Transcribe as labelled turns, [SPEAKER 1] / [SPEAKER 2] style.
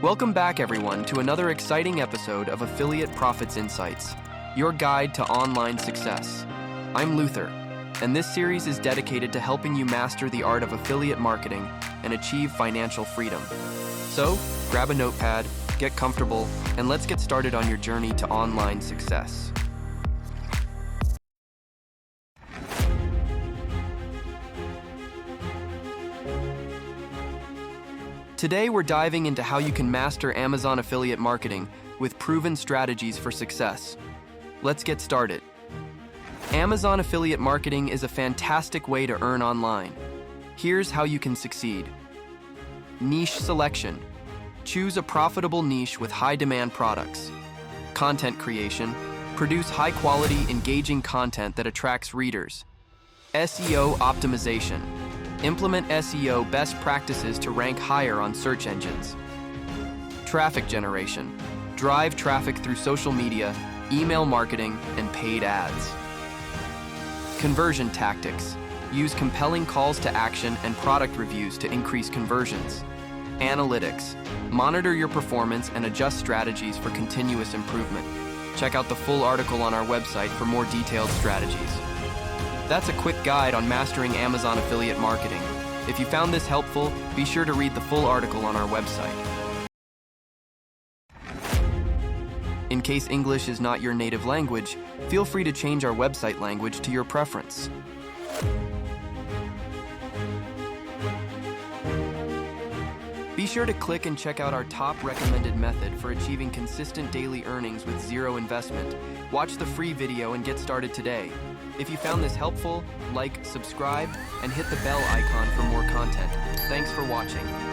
[SPEAKER 1] Welcome back, everyone, to another exciting episode of Affiliate Profits Insights, your guide to online success. I'm Luther, and this series is dedicated to helping you master the art of affiliate marketing and achieve financial freedom. So, grab a notepad, get comfortable, and let's get started on your journey to online success. Today, we're diving into how you can master Amazon affiliate marketing with proven strategies for success. Let's get started. Amazon affiliate marketing is a fantastic way to earn online. Here's how you can succeed. Niche selection. Choose a profitable niche with high-demand products. Content creation. Produce high-quality, engaging content that attracts readers. SEO optimization. Implement SEO best practices to rank higher on search engines. Traffic generation. Drive traffic through social media, email marketing, and paid ads. Conversion tactics. Use compelling calls to action and product reviews to increase conversions. Analytics. Monitor your performance and adjust strategies for continuous improvement. Check out the full article on our website for more detailed strategies. That's a quick guide on mastering Amazon affiliate marketing. If you found this helpful, be sure to read the full article on our website. In case English is not your native language, feel free to change our website language to your preference. Be sure to click and check out our top recommended method for achieving consistent daily earnings with zero investment. Watch the free video and get started today. If you found this helpful, like, subscribe, and hit the bell icon for more content. Thanks for watching.